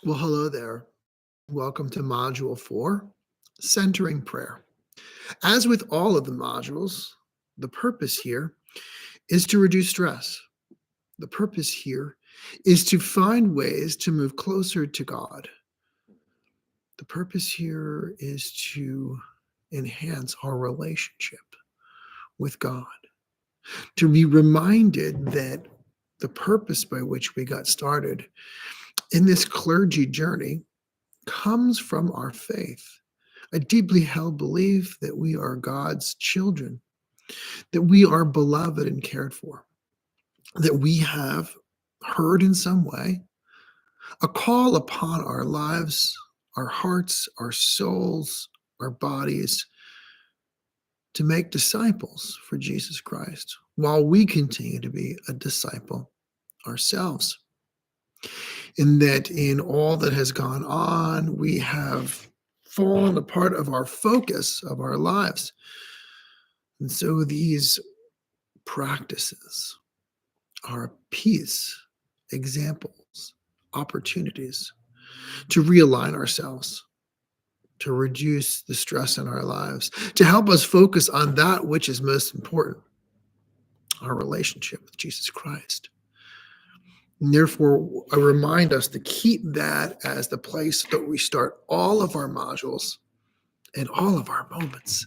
Well, hello there. Welcome to Module 4, Centering Prayer. As with all of the modules, the purpose here is to reduce stress. The purpose here is to find ways to move closer to God. The purpose here is to enhance our relationship with God, to be reminded that the purpose by which we got started in this clergy journey comes from our faith, a deeply held belief that we are God's children, that we are beloved and cared for, that we have heard in some way a call upon our lives, our hearts, our souls, our bodies to make disciples for Jesus Christ while we continue to be a disciple ourselves. And that in all that has gone on, we have fallen a part of our focus of our lives. And so these practices are peace, examples, opportunities to realign ourselves, to reduce the stress in our lives, to help us focus on that which is most important, our relationship with Jesus Christ. And therefore, I remind us to keep that as the place that we start all of our modules and all of our moments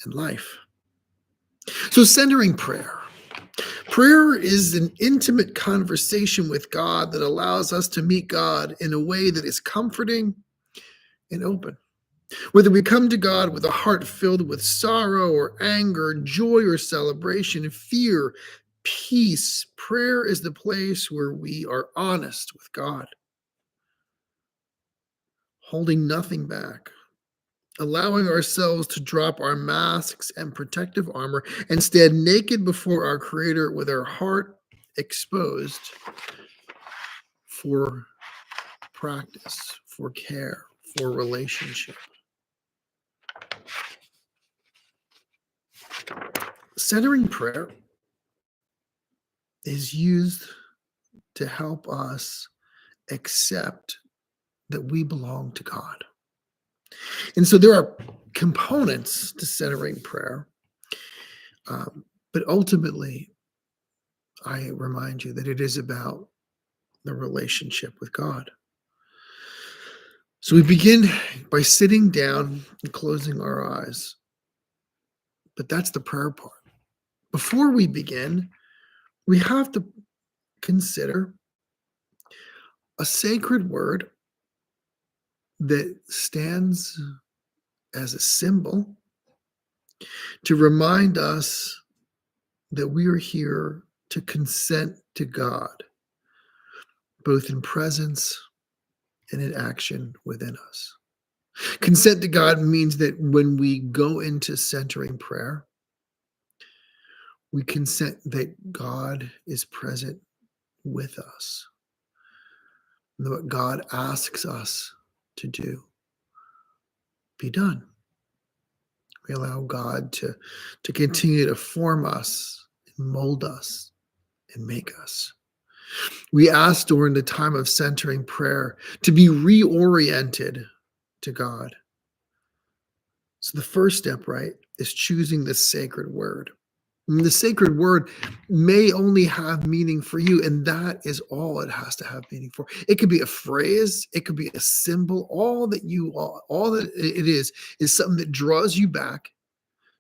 in life. So, centering prayer. Prayer is an intimate conversation with God that allows us to meet God in a way that is comforting and open. Whether we come to God with a heart filled with sorrow or anger, joy or celebration, fear, peace, prayer is the place where we are honest with God, holding nothing back, allowing ourselves to drop our masks and protective armor and stand naked before our Creator with our heart exposed for practice, for care, for relationship. Centering prayer is used to help us accept that we belong to God. And so there are components to centering prayer, but ultimately, I remind you that it is about the relationship with God. So we begin by sitting down and closing our eyes, but that's the prayer part. Before we begin, we have to consider a sacred word that stands as a symbol to remind us that we are here to consent to God, both in presence and in action within us. Consent to God means that when we go into centering prayer, we consent that God is present with us. And what God asks us to do be done. We allow God to continue to form us, and mold us, and make us. We ask during the time of centering prayer to be reoriented to God. So the first step, right, is choosing the sacred word. And the sacred word may only have meaning for you, and that is all it has to have meaning for. It could be a phrase, it could be a symbol. All that it is something that draws you back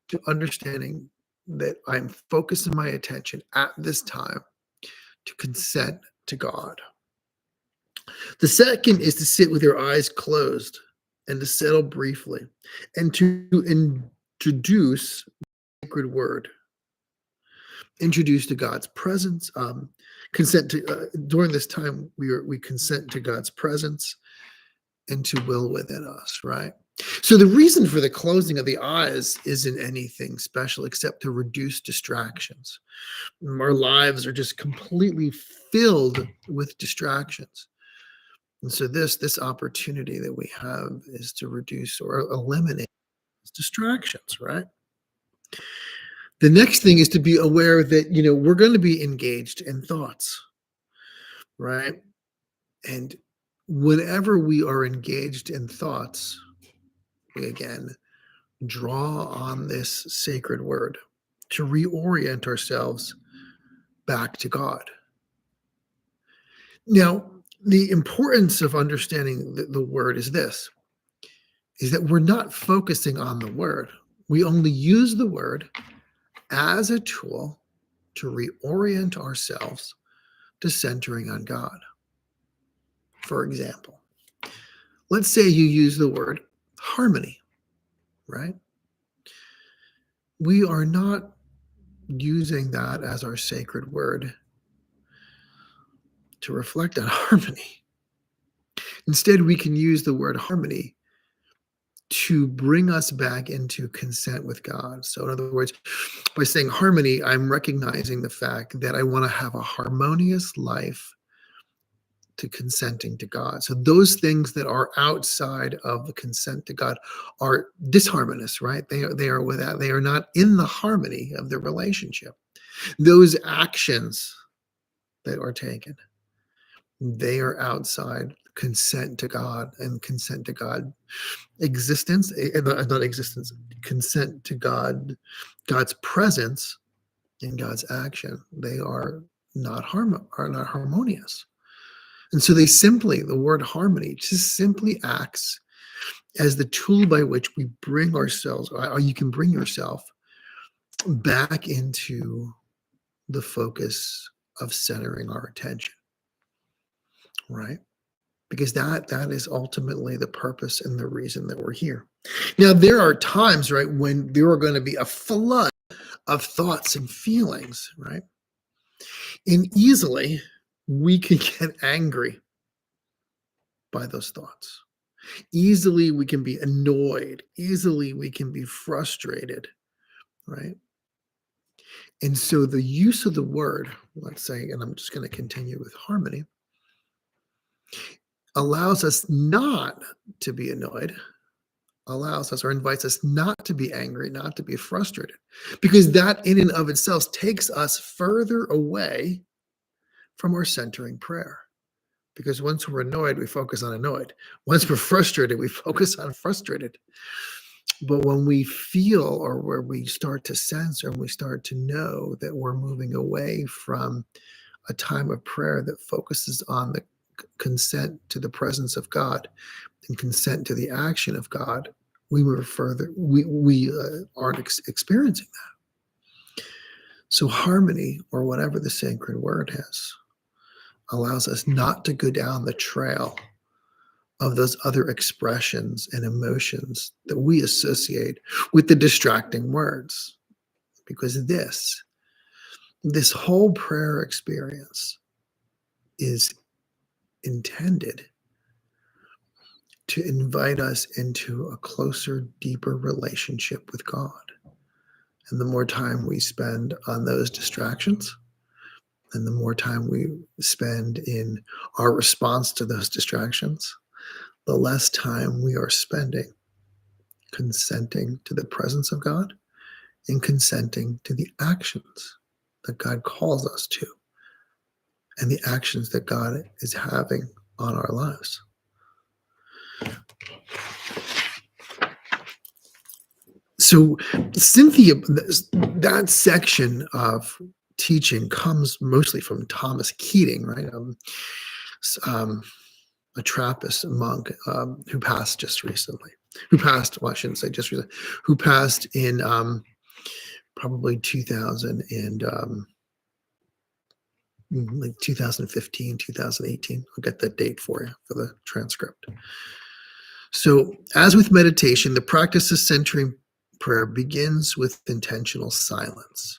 to understanding that I'm focusing my attention at this time to consent to God. The second is to sit with your eyes closed and to settle briefly and to introduce the sacred word. Introduced to God's presence. Consent to during this time we consent to God's presence and to will within us, right? So the reason for the closing of the eyes isn't anything special except to reduce distractions. Our lives are just completely filled with distractions. And so this opportunity that we have is to reduce or eliminate distractions, right? The next thing is to be aware that, we're going to be engaged in thoughts, right? And whenever we are engaged in thoughts, we again draw on this sacred word to reorient ourselves back to God. Now, the importance of understanding the word is this, is that we're not focusing on the word. We only use the word as a tool to reorient ourselves to centering on God. For example, let's say you use the word harmony, right? We are not using that as our sacred word to reflect on harmony. Instead, we can use the word harmony to bring us back into consent with God. So, in other words, by saying harmony, I'm recognizing the fact that I want to have a harmonious life to consenting to God. So, those things that are outside of the consent to God are disharmonious, right? They are without, they are not in the harmony of the relationship. Those actions that are taken, they are outside consent to God, and consent to God existence, not existence, consent to God, God's presence in God's action. They are not harmonious. And so they simply, the word harmony just simply acts as the tool by which we bring ourselves, or you can bring yourself back into the focus of centering our attention, right? Because that is ultimately the purpose and the reason that we're here. Now, there are times, right, when there are going to be a flood of thoughts and feelings, right? And easily we can get angry by those thoughts. Easily we can be annoyed. Easily we can be frustrated, right? And so the use of the word, let's say, and I'm just going to continue with harmony, allows us not to be annoyed, allows us or invites us not to be angry, not to be frustrated, because that in and of itself takes us further away from our centering prayer. Because once we're annoyed, we focus on annoyed. Once we're frustrated, we focus on frustrated. But when we feel, or where we start to sense, or we start to know that we're moving away from a time of prayer that focuses on the consent to the presence of God and consent to the action of God, we move further. We aren't experiencing that. So harmony, or whatever the sacred word is, allows us not to go down the trail of those other expressions and emotions that we associate with the distracting words. Because this whole prayer experience is intended to invite us into a closer, deeper relationship with God. And the more time we spend on those distractions, and the more time we spend in our response to those distractions, the less time we are spending consenting to the presence of God and consenting to the actions that God calls us to and the actions that God is having on our lives. So, Cynthia, that section of teaching comes mostly from Thomas Keating, right? A Trappist monk who passed just recently. Well, I shouldn't say just recently, who passed in probably 2000 and like 2015, 2018. I'll get that date for you for the transcript. So, as with meditation, the practice of centering prayer begins with intentional silence.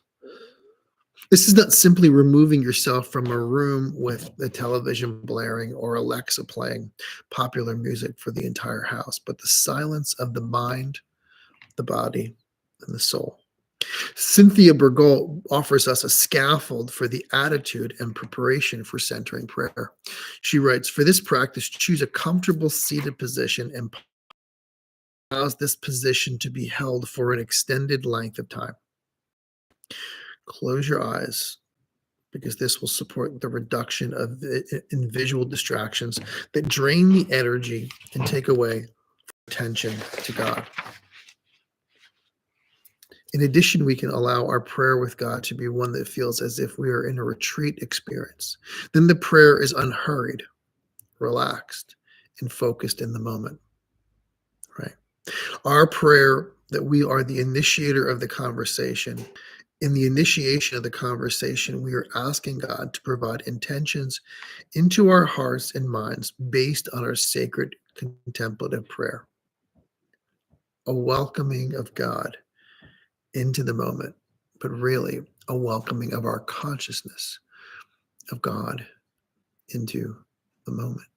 This is not simply removing yourself from a room with the television blaring or Alexa playing popular music for the entire house, but the silence of the mind, the body, and the soul. Cynthia Burgol offers us a scaffold for the attitude and preparation for centering prayer. She writes, for this practice, choose a comfortable seated position and allows this position to be held for an extended length of time. Close your eyes, because this will support the reduction of in visual distractions that drain the energy and take away attention to God. In addition, we can allow our prayer with God to be one that feels as if we are in a retreat experience. Then the prayer is unhurried, relaxed, and focused in the moment, right? Our prayer that we are the initiator of the conversation. In the initiation of the conversation, we are asking God to provide intentions into our hearts and minds based on our sacred contemplative prayer, a welcoming of God into the moment, but really a welcoming of our consciousness of God into the moment.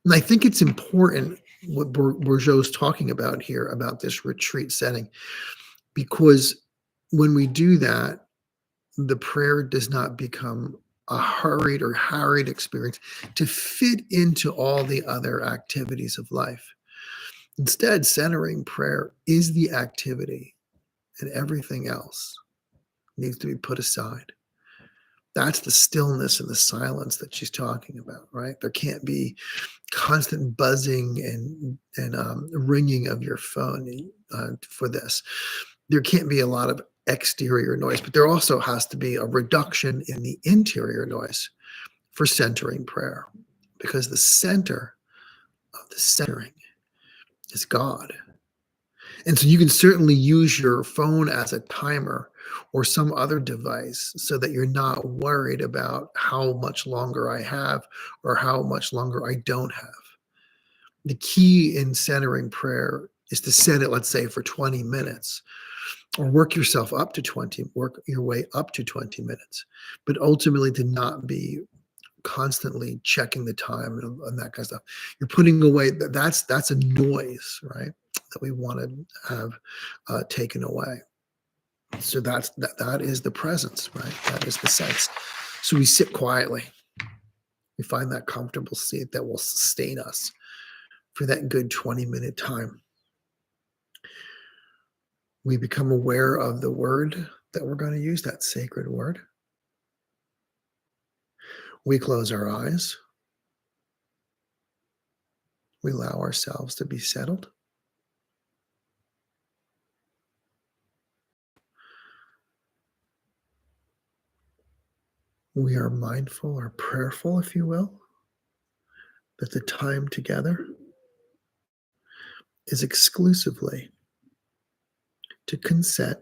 And I think it's important what Bourgeot's talking about here about this retreat setting, because when we do that, the prayer does not become a hurried or harried experience to fit into all the other activities of life. Instead, centering prayer is the activity, and everything else needs to be put aside. That's the stillness and the silence that she's talking about, right? There can't be constant buzzing and ringing of your phone for this. There can't be a lot of exterior noise, but there also has to be a reduction in the interior noise for centering prayer, because the center of the centering is God. And so you can certainly use your phone as a timer or some other device so that you're not worried about how much longer I have or how much longer I don't have. The key in centering prayer is to set it, let's say, for 20 minutes, or work your way up to 20 minutes, but ultimately to not be constantly checking the time and that kind of stuff. You're putting away that's a noise, right? That we want to have taken away. So that is the presence, right? That is the sense. So we sit quietly. We find that comfortable seat that will sustain us for that good 20-minute time. We become aware of the word that we're going to use, that sacred word. We close our eyes. We allow ourselves to be settled. We are mindful or prayerful, if you will, that the time together is exclusively to consent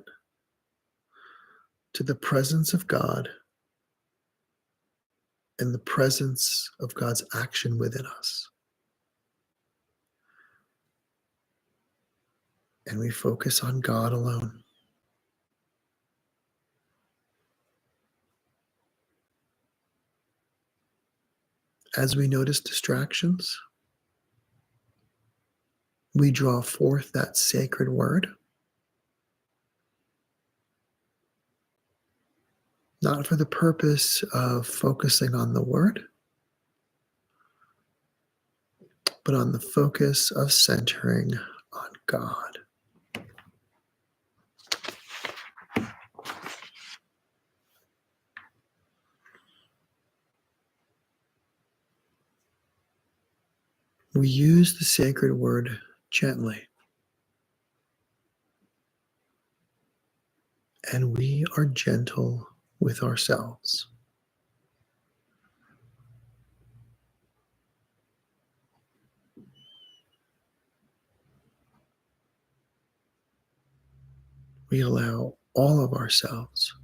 to the presence of God and the presence of God's action within us. And we focus on God alone. As we notice distractions, we draw forth that sacred word, not for the purpose of focusing on the word, but on the focus of centering on God. We use the sacred word gently, and we are gentle with ourselves. We allow all of ourselves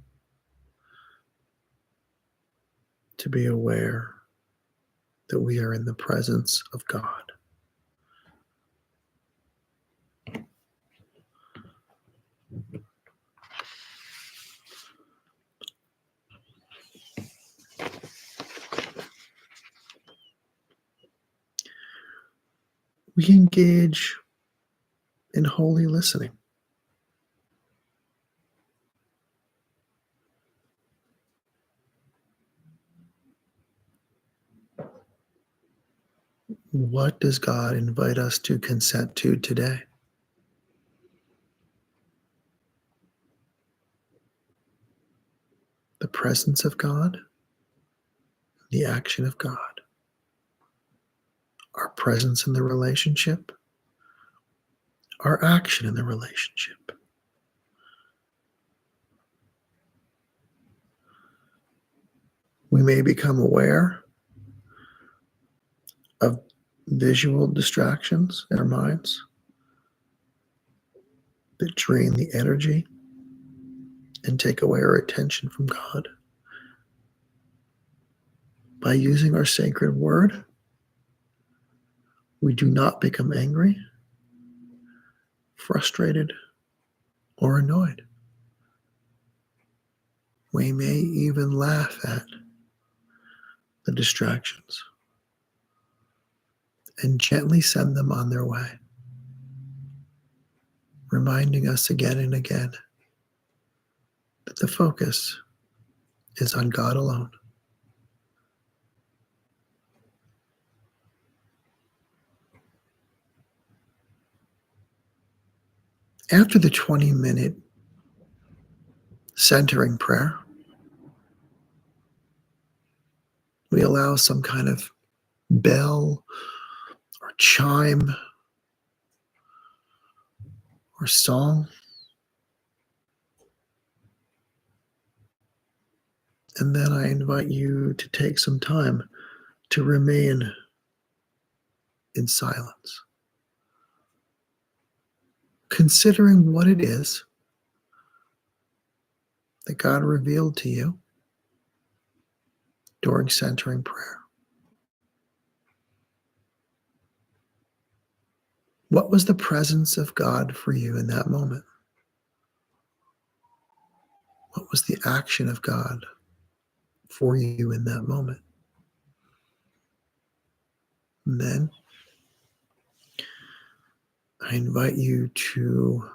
to be aware that we are in the presence of God. We engage in holy listening. What does God invite us to consent to today? The presence of God, the action of God, our presence in the relationship, our action in the relationship. We may become aware of visual distractions in our minds that drain the energy and take away our attention from God. By using our sacred word, we do not become angry, frustrated, or annoyed. We may even laugh at the distractions and gently send them on their way, reminding us again and again that the focus is on God alone. After the 20-minute centering prayer, we allow some kind of bell or chime or song, and then I invite you to take some time to remain in silence, considering what it is that God revealed to you during centering prayer. What was the presence of God for you in that moment? What was the action of God for you in that moment? And then I invite you to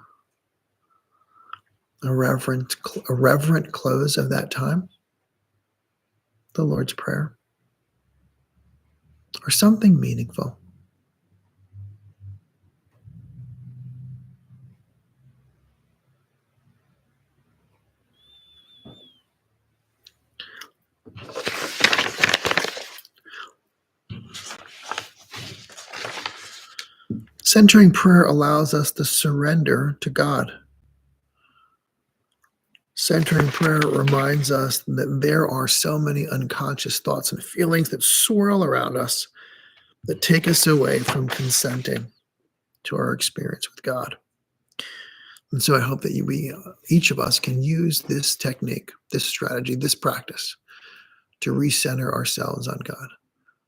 a reverent close of that time, the Lord's Prayer, or something meaningful. Centering prayer allows us to surrender to God. Centering prayer reminds us that there are so many unconscious thoughts and feelings that swirl around us that take us away from consenting to our experience with God. And so I hope that each of us can use this technique, this strategy, this practice to recenter ourselves on God,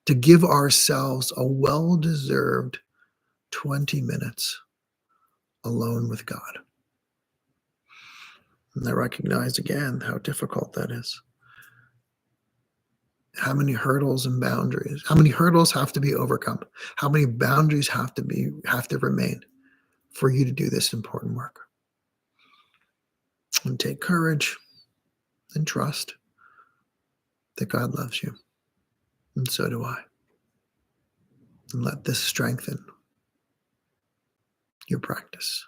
to give ourselves a well-deserved 20 minutes alone with God. And I recognize again how difficult that is. How many hurdles and boundaries, how many hurdles have to be overcome? How many boundaries have to remain for you to do this important work? And take courage and trust that God loves you. And so do I. And let this strengthen your practice.